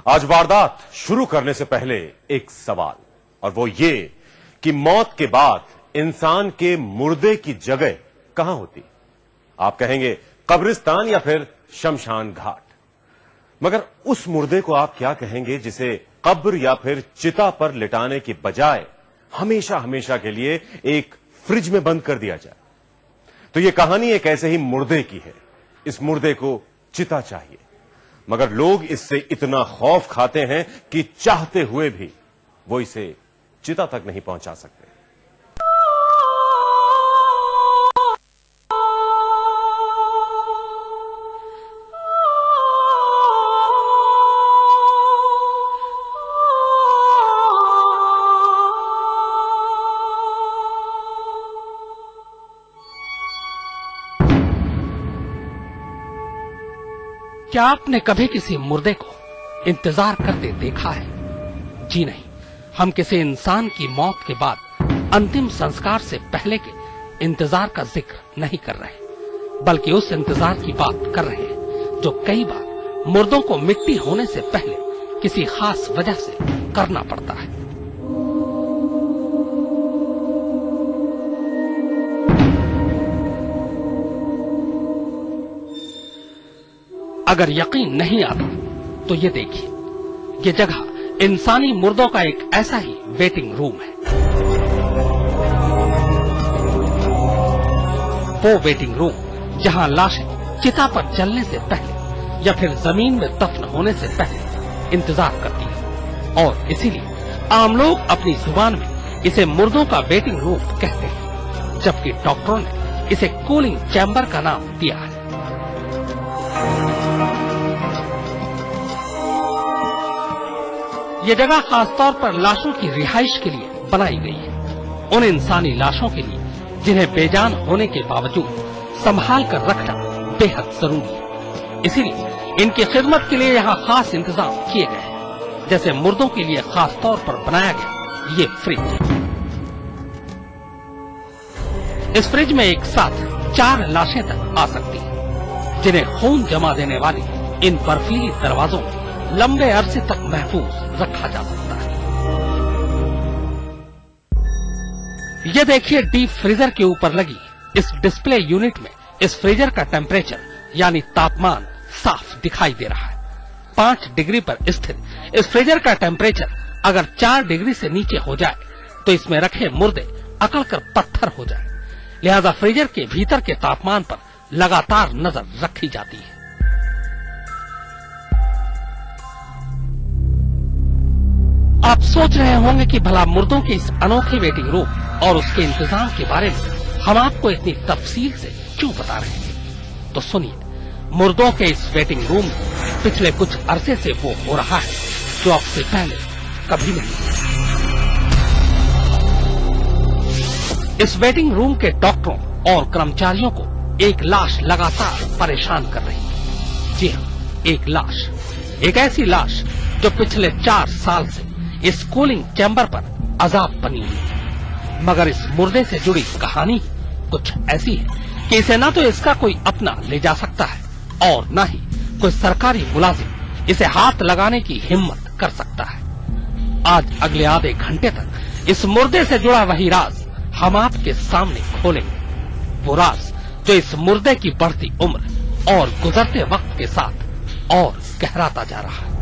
आज वारदात शुरू करने से पहले एक सवाल, और वो ये कि मौत के बाद इंसान के मुर्दे की जगह कहां होती? आप कहेंगे कब्रिस्तान या फिर शमशान घाट। मगर उस मुर्दे को आप क्या कहेंगे जिसे कब्र या फिर चिता पर लिटाने की बजाय हमेशा हमेशा के लिए एक फ्रिज में बंद कर दिया जाए? तो यह कहानी एक ऐसे ही मुर्दे की है। इस मुर्दे को चिता चाहिए, मगर लोग इससे इतना खौफ खाते हैं कि चाहते हुए भी वो इसे चिता तक नहीं पहुंचा सकते। क्या आपने कभी किसी मुर्दे को इंतजार करते देखा है? जी नहीं, हम किसी इंसान की मौत के बाद अंतिम संस्कार से पहले के इंतजार का जिक्र नहीं कर रहे, बल्कि उस इंतजार की बात कर रहे हैं जो कई बार मुर्दों को मिट्टी होने से पहले किसी खास वजह से करना पड़ता है। अगर यकीन नहीं आता तो ये देखिए, ये जगह इंसानी मुर्दों का एक ऐसा ही वेटिंग रूम है। वो वेटिंग रूम जहां लाशें चिता पर जलने से पहले या फिर जमीन में दफन होने से पहले इंतजार करती है, और इसीलिए आम लोग अपनी जुबान में इसे मुर्दों का वेटिंग रूम कहते हैं, जबकि डॉक्टरों ने इसे कूलिंग चैम्बर का नाम दिया है। ये जगह खासतौर पर लाशों की रिहाइश के लिए बनाई गई है, उन इंसानी लाशों के लिए जिन्हें बेजान होने के बावजूद संभाल कर रखना बेहद जरूरी है। इसीलिए इनकी खिदमत के लिए यहाँ खास इंतजाम किए गए हैं, जैसे मुर्दों के लिए खास तौर पर बनाया गया ये फ्रिज। इस फ्रिज में एक साथ 4 लाशें तक आ सकती हैं, जिन्हें खून जमा देने वाले इन बर्फीली दरवाजों में लंबे अरसे तक महफूज रखा जा सकता है। ये देखिए, डीप फ्रीजर के ऊपर लगी इस डिस्प्ले यूनिट में इस फ्रीजर का टेम्परेचर यानी तापमान साफ दिखाई दे रहा है। 5 डिग्री पर स्थित इस फ्रीजर का टेम्परेचर अगर 4 डिग्री से नीचे हो जाए तो इसमें रखे मुर्दे अकड़कर पत्थर हो जाए। लिहाजा फ्रीजर के भीतर के तापमान पर लगातार नजर रखी जाती है। आप सोच रहे होंगे कि भला मुर्दों के इस अनोखे वेटिंग रूम और उसके इंतजाम के बारे में हम आपको इतनी तफसील से क्यों बता रहे हैं? तो सुनिए, मुर्दों के इस वेटिंग रूम में पिछले कुछ अरसे से वो हो रहा है जो आपसे पहले कभी नहीं। इस वेटिंग रूम के डॉक्टरों और कर्मचारियों को एक लाश लगातार परेशान कर रही है। जी हाँ, एक लाश, एक ऐसी लाश जो पिछले 4 साल से इस कूलिंग चैम्बर पर अजाब बनी हुई है। मगर इस मुर्दे से जुड़ी कहानी कुछ ऐसी है कि इसे ना तो इसका कोई अपना ले जा सकता है और न ही कोई सरकारी मुलाजिम इसे हाथ लगाने की हिम्मत कर सकता है। आज अगले आधे घंटे तक इस मुर्दे से जुड़ा वही राज हम आपके सामने खोलेंगे, वो राज जो इस मुर्दे की बढ़ती उम्र और गुजरते वक्त के साथ और गहराता जा रहा है।